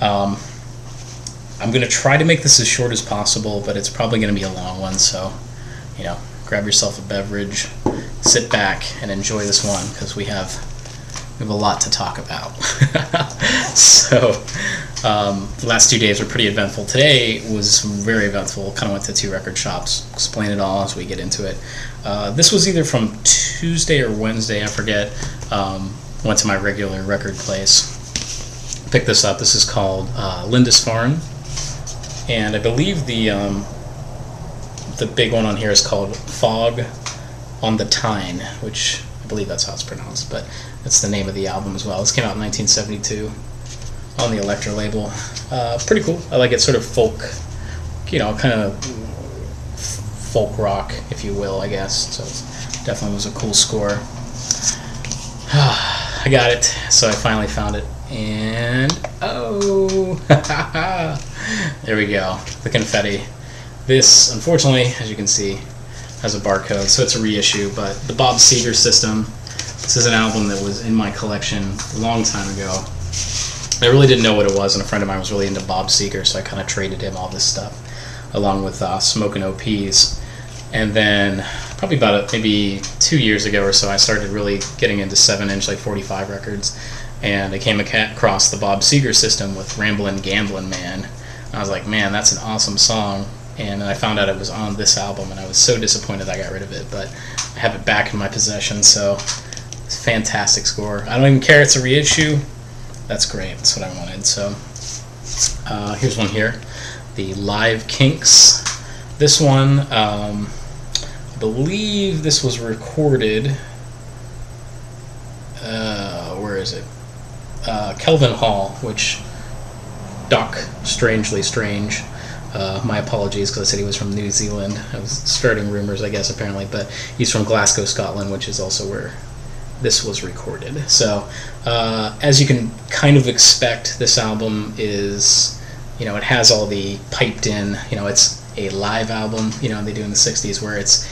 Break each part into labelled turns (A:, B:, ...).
A: I'm going to try to make this as short as possible, but it's probably going to be a long one, so, grab yourself a beverage, sit back, and enjoy this one, because we have a lot to talk about. So, the last 2 days were pretty eventful. Today was very eventful. Kind of went to 2 record shops. Explain it all as we get into it. This was either from Tuesday or Wednesday, I forget. Went to my regular record place. Picked this up. This is called Lindisfarne, and I believe the big one on here is called Fog on the Tyne, which I believe that's how it's pronounced, but that's the name of the album as well. This came out in 1972 on the Elektra label. Pretty cool. I like it, sort of folk, kind of folk rock, if you will, I guess. So it definitely was a cool score. I got it. So I finally found it. And, there we go. The confetti. This, unfortunately, as you can see, has a barcode, so it's a reissue, but the Bob Seger System, this is an album that was in my collection a long time ago. I really didn't know what it was, and a friend of mine was really into Bob Seger, so I kind of traded him all this stuff, along with Smokin' OPs. And then, probably about maybe 2 years ago or so, I started really getting into 7-inch, like 45 records, and I came across the Bob Seger System with Ramblin' Gamblin' Man. I was like, man, that's an awesome song. And I found out it was on this album, and I was so disappointed I got rid of it, but I have it back in my possession, so it's a fantastic score. I don't even care it's a reissue. That's great. That's what I wanted. So here's one here, the Live Kinks. This one, I believe this was recorded, where is it? Kelvin Hall, which Doc Strangely Strange. My apologies, because I said he was from New Zealand. I was starting rumors, I guess, apparently, but he's from Glasgow, Scotland, which is also where this was recorded. So, as you can kind of expect, this album is, it has all the piped in, it's a live album, they do in the 60s, where it's,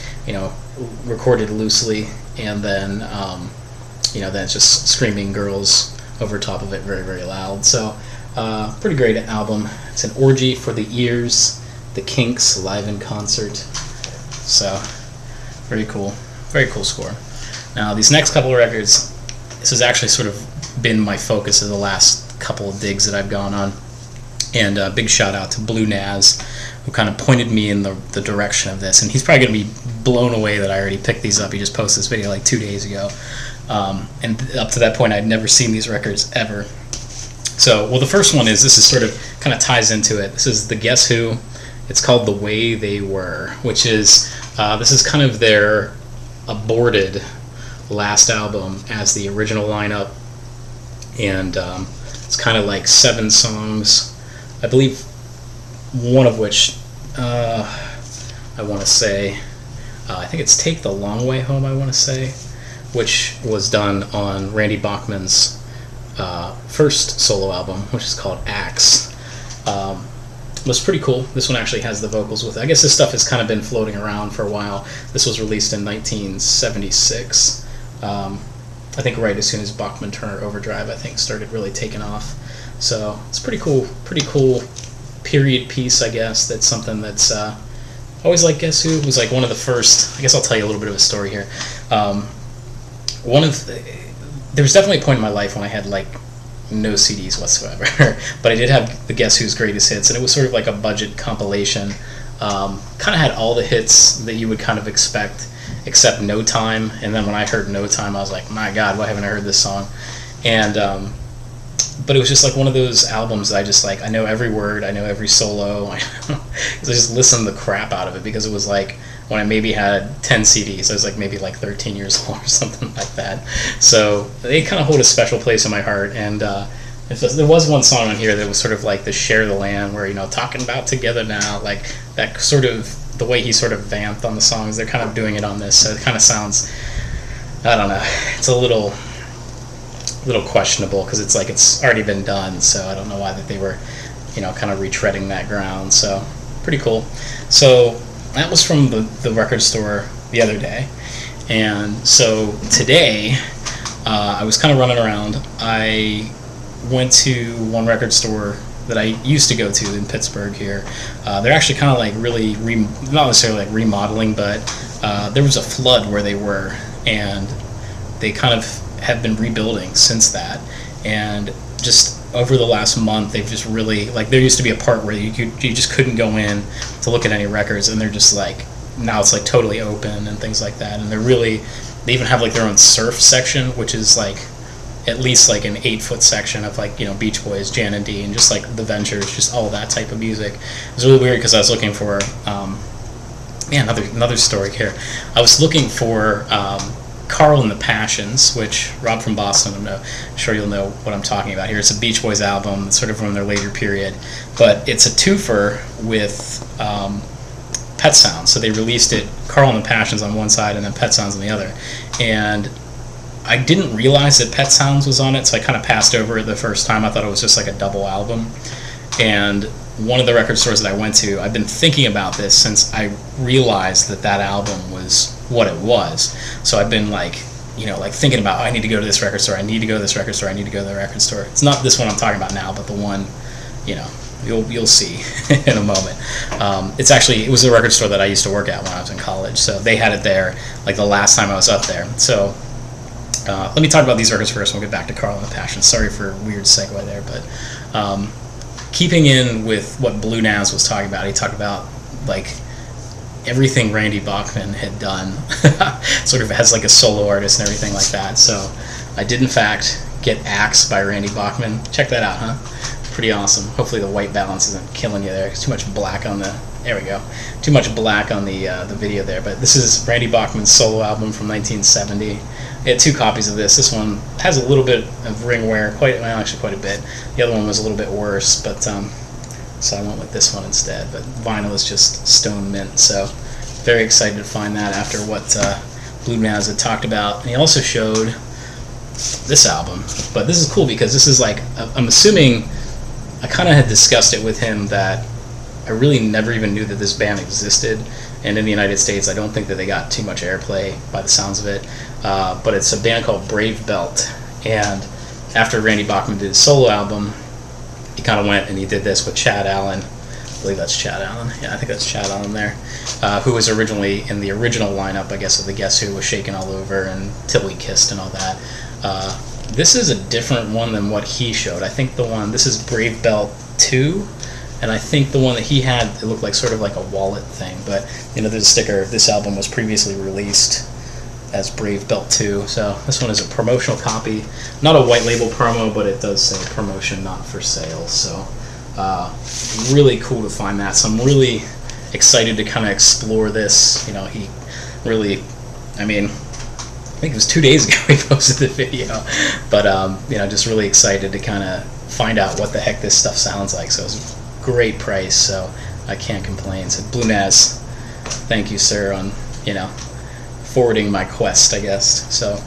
A: recorded loosely, and then, then it's just screaming girls over top of it very, very loud. So, pretty great album. It's an orgy for the ears. The Kinks live in concert. So, very cool score. Now, these next couple of records, this has actually sort of been my focus of the last couple of digs that I've gone on. And a big shout out to Blue Naz, who kind of pointed me in the direction of this. And he's probably going to be blown away that I already picked these up. He just posted this video like 2 days ago. And up to that point, I'd never seen these records ever. So, well, the first one is, this is sort of, kind of ties into it. This is the Guess Who. It's called The Way They Were, which is, this is kind of their aborted last album as the original lineup. And it's kind of like 7 songs, I believe one of which, I want to say, I think it's Take the Long Way Home, I want to say, which was done on Randy Bachman's first solo album, which is called Axe. Was pretty cool. This one actually has the vocals with it. I guess this stuff has kind of been floating around for a while. This was released in 1976. I think right as soon as Bachman Turner Overdrive, I think, started really taking off. So it's pretty cool period piece, I guess. That's something that's always like Guess Who. It was like one of the first. I guess I'll tell you a little bit of a story here. There was definitely a point in my life when I had like no CDs whatsoever, but I did have the Guess Who's Greatest Hits, and it was sort of like a budget compilation. Kind of had all the hits that you would kind of expect, except No Time. And then when I heard No Time, I was like, my God, why haven't I heard this song? And but it was just like one of those albums that I just like, I know every word, I know every solo. I just listened the crap out of it, because it was like when I maybe had 10 CDs. I was like maybe like 13 years old or something like that. So they kind of hold a special place in my heart. And there was one song on here that was sort of like the Share the Land, where, talking about together now, like that sort of, the way he sort of vamped on the songs, they're kind of doing it on this. So it kind of sounds, I don't know, it's a little questionable, because it's like it's already been done. So I don't know why that they were, kind of retreading that ground. So pretty cool. So that was from the record store the other day. And so today, I was kind of running around. I went to one record store that I used to go to in Pittsburgh here. They're actually kind of like really, not necessarily like remodeling, but there was a flood where they were, and they kind of have been rebuilding since that. And just over the last month, they've just really, like, there used to be a part where you just couldn't go in to look at any records, and they're just like, now it's like totally open and things like that. And they even have like their own surf section, which is like at least like an 8-foot section of like, Beach Boys, Jan and Dean, just like the Ventures, just all that type of music. It was really weird because I was looking for another story here. I was looking for Carl and the Passions, which Rob from Boston, I'm sure you'll know what I'm talking about here. It's a Beach Boys album. It's sort of from their later period, but it's a twofer with Pet Sounds. So they released it, Carl and the Passions on one side and then Pet Sounds on the other. And I didn't realize that Pet Sounds was on it, so I kind of passed over it the first time. I thought it was just like a double album. And one of the record stores that I went to, I've been thinking about this since I realized that album was what it was. So I've been like, thinking about, I need to go to this record store, I need to go to this record store, I need to go to the record store. It's not this one I'm talking about now, but the one, you'll see in a moment. It was a record store that I used to work at when I was in college, so they had it there like the last time I was up there. So let me talk about these records first, and we'll get back to Carl and the Passion. Sorry for a weird segue there, but keeping in with what Blue Naz was talking about, he talked about like everything Randy Bachman had done, sort of as like a solo artist and everything like that. So I did in fact get Axe by Randy Bachman. Check that out, huh? Pretty awesome. Hopefully the white balance isn't killing you there. It's too much black on the, there we go. Too much black on the video there. But this is Randy Bachman's solo album from 1970. I had 2 copies of this. This one has a little bit of ring wear, actually quite a bit. The other one was a little bit worse, but so I went with this one instead. But vinyl is just stone mint, so very excited to find that after what Blue Naz had talked about. And he also showed this album, but this is cool because this is like, I'm assuming, I kind of had discussed it with him that I really never even knew that this band existed, and in the United States I don't think that they got too much airplay by the sounds of it, but it's a band called Brave Belt. And after Randy Bachman did his solo album, he kind of went and he did this with Chad Allen. I believe that's Chad Allen. Yeah, I think that's Chad Allen there, who was originally in the original lineup, I guess, of the Guess Who, was Shakin' All Over and Till We Kissed and all that. This is a different one than what he showed. I think this is Brave Belt 2, and I think the one that he had, it looked like sort of like a wallet thing, but there's a sticker, this album was previously released as Brave Belt 2, so this one is a promotional copy. Not a white label promo, but it does say promotion, not for sale, so really cool to find that. So I'm really excited to kind of explore this. He really, I think it was 2 days ago he posted the video, but just really excited to kind of find out what the heck this stuff sounds like. So it was a great price, so I can't complain. So Blue Naz, thank you, sir, on forwarding my quest, I guess. So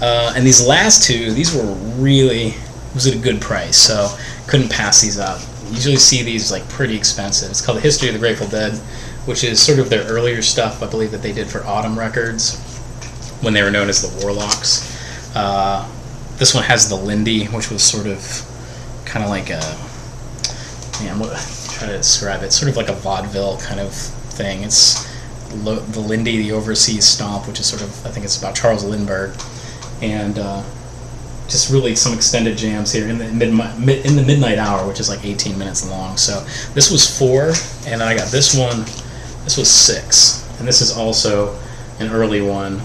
A: and these last 2, these were really, was at a good price, so couldn't pass these up. You usually see these like pretty expensive. It's called The History of the Grateful Dead, which is sort of their earlier stuff, I believe, that they did for Autumn Records when they were known as the Warlocks. This one has the Lindy, which was sort of kind of like a, I'm trying to describe it, sort of like a vaudeville kind of thing. It's the Lindy, the Overseas Stomp, which is sort of, I think it's about Charles Lindbergh, and just really some extended jams here in the midnight hour, which is like 18 minutes long. So this was 4, and then I got this one. This was 6, and this is also an early one.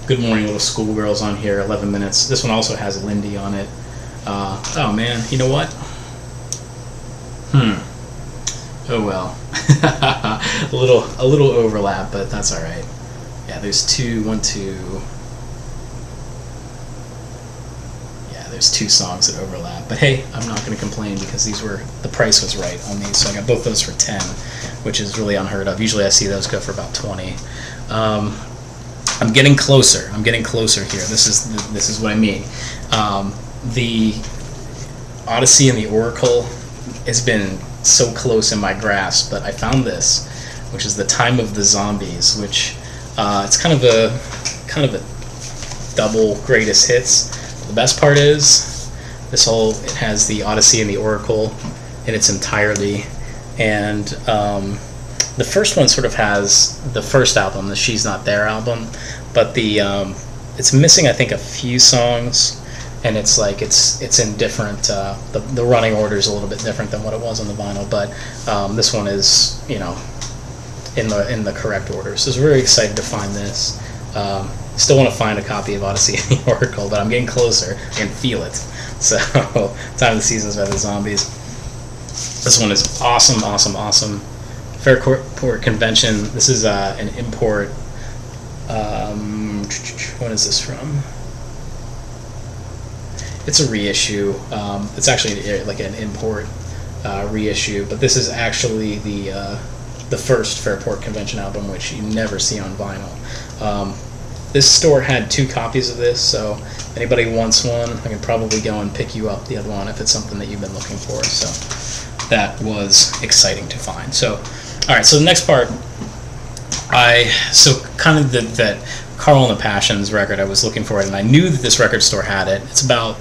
A: Good Morning Little Schoolgirls on here, 11 minutes. This one also has Lindy on it. Oh man, you know what? Oh well. a little overlap, but that's all right. Yeah, there's 2. Yeah, there's 2 songs that overlap. But hey, I'm not going to complain because the price was right on these. So I got both those for 10, which is really unheard of. Usually I see those go for about 20. I'm getting closer. Here. This is what I mean. The Odyssey and the Oracle has been so close in my grasp, but I found this, which is the Time of the Zombies, which it's kind of a double greatest hits. The best part is it has the Odyssey and the Oracle in its entirety. And the first one sort of has the first album, the She's Not There album, but it's missing, I think, a few songs, and it's like it's in different. The running order is a little bit different than what it was on the vinyl, but this one is, you know, in the correct order. So I was very excited to find this. Still want to find a copy of Odyssey in the Oracle, but I'm getting closer. I can feel it. So, Time of the Seasons by the Zombies. This one is awesome, awesome, awesome. Fairport Convention. This is an import. When is this from? It's a reissue. It's actually like an import reissue, but this is actually the first Fairport Convention album, which you never see on vinyl. This store had 2 copies of this, so if anybody wants one, I can probably go and pick you up the other one if it's something that you've been looking for. So that was exciting to find. So, all right. So the next part, kind of that Carl and the Passions record, I was looking for it, and I knew that this record store had it. It's about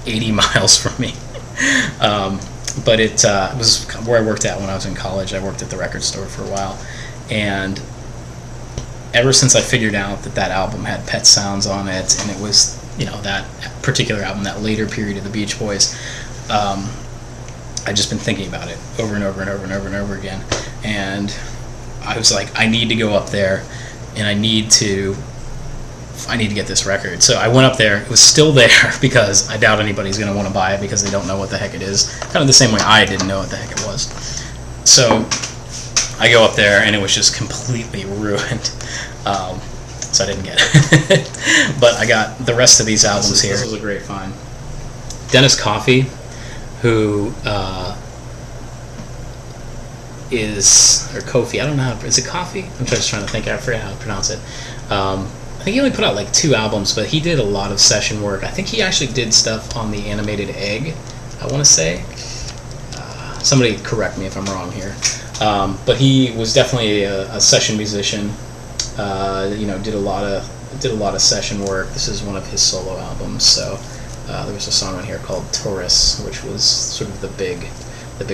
A: 80 miles from me. But it was where I worked at when I was in college. I worked at the record store for a while, and ever since I figured out that album had Pet Sounds on it, and it was, you know, that particular album, that later period of the Beach Boys, I've just been thinking about it over and over and over and over and over again, and I was like, I need to go up there, and I need to get this record. So I went up there. It was still there because I doubt anybody's going to want to buy it because they don't know what the heck it is. Kind of the same way I didn't know what the heck it was. So I go up there, and it was just completely ruined. So I didn't get it. But I got the rest of these albums here. This was a great find. Dennis Coffey, who or Coffey, I don't know how to, is it Coffey? I'm just trying to think, I forget how to pronounce it. I think he only put out like 2 albums, but he did a lot of session work. I think he actually did stuff on the Animated Egg, I want to say. Somebody correct me if I'm wrong here. But he was definitely a session musician. You know, did a lot of session work. This is one of his solo albums. So there was a song on here called Taurus, which was sort of the big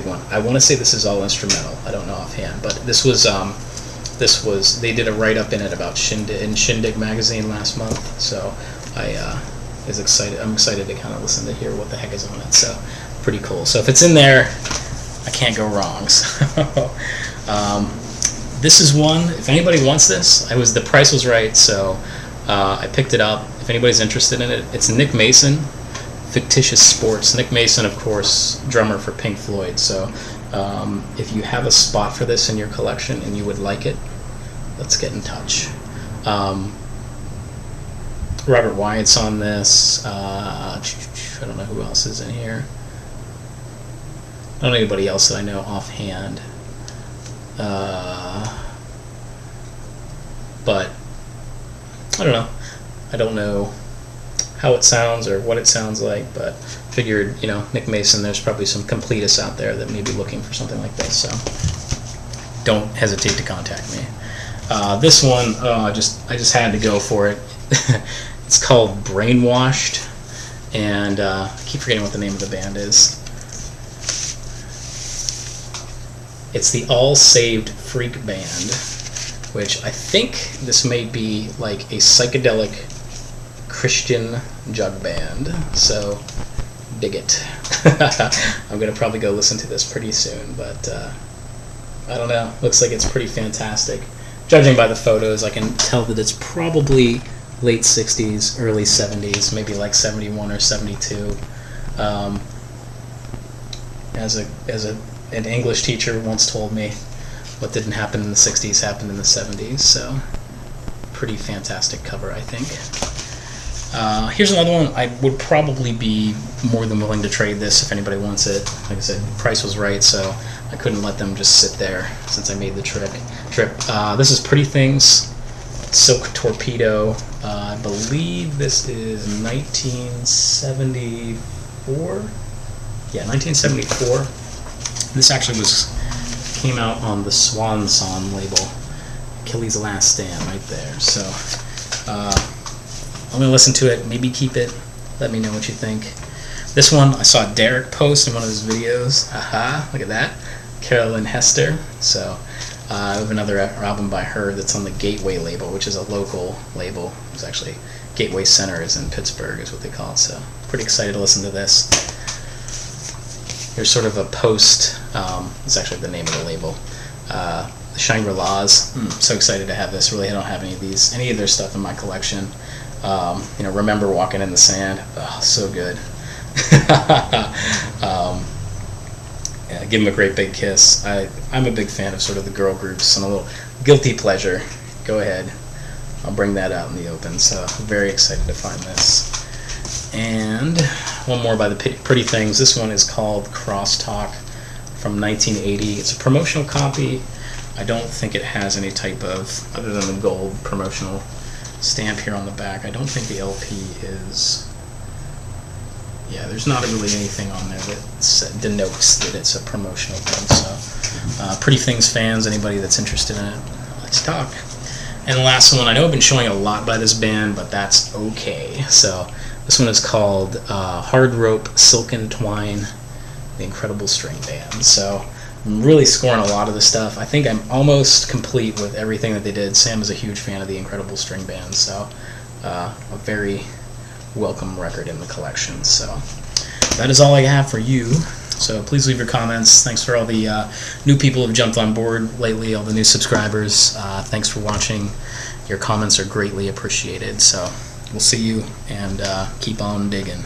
A: one. I want to say this is all instrumental. I don't know offhand, but this was they did a write-up in it about Shindig magazine last month. So I'm excited to kind of listen to hear what the heck is on it. So pretty cool. So if it's in there, I can't go wrong. So this is one. If anybody wants this, the price was right, so I picked it up. If anybody's interested in it, it's Nick Mason, Fictitious Sports. Nick Mason, of course, drummer for Pink Floyd. So if you have a spot for this in your collection and you would like it, let's get in touch. Robert Wyatt's on this. I don't know who else is in here. I don't know anybody else that I know offhand. But I don't know. I don't know how it sounds or what it sounds like, but figured, you know, Nick Mason, there's probably some completists out there that may be looking for something like this, so don't hesitate to contact me. This one, I just had to go for it. It's called Brainwashed, and I keep forgetting what the name of the band is. It's the All Saved Freak Band, which I think this may be like a psychedelic Christian jug band, so dig it. I'm going to probably go listen to this pretty soon, but I don't know. Looks like it's pretty fantastic. Judging by the photos, I can tell that it's probably late 60s, early 70s, maybe like 71 or 72. An English teacher once told me what didn't happen in the 60s happened in the 70s, so pretty fantastic cover, I think. Here's another one. I would probably be more than willing to trade this if anybody wants it. Like I said, the price was right, so I couldn't let them just sit there since I made the trip. This is Pretty Things, Silk Torpedo. I believe this is 1974. Yeah, 1974. This actually came out on the Swan Song label, Achilles' Last Stand, right there. So I'm gonna listen to it, maybe keep it. Let me know what you think. This one I saw Derek post in one of his videos. Aha, look at that. Carolyn Hester. So I have another album by her that's on the Gateway label, which is a local label. It's actually Gateway Center is in Pittsburgh is what they call it. So pretty excited to listen to this. Here's sort of a post. It's actually the name of the label. The Shangri-Las. So excited to have this. Really, I don't have any of their stuff in my collection. Remember Walking in the Sand. Oh, so good. Yeah, give them a great big kiss. I'm a big fan of sort of the girl groups and a little guilty pleasure. Go ahead. I'll bring that out in the open. So I'm very excited to find this. And one more by the Pretty Things. This one is called Crosstalk from 1980. It's a promotional copy. I don't think it has any type of, other than the gold promotional stamp here on the back, I don't think the LP is, yeah, there's not really anything on there that denotes that it's a promotional thing. So Pretty Things fans, anybody that's interested in it, let's talk. And the last one, I know I've been showing a lot by this band, but that's okay. So this one is called Hard Rope, Silken Twine, The Incredible String Band. So I'm really scoring a lot of the stuff. I think I'm almost complete with everything that they did. Sam is a huge fan of the Incredible String Band, so a very welcome record in the collection. So that is all I have for you. So please leave your comments. Thanks for all the new people who have jumped on board lately, all the new subscribers. Thanks for watching. Your comments are greatly appreciated. So we'll see you, and keep on digging.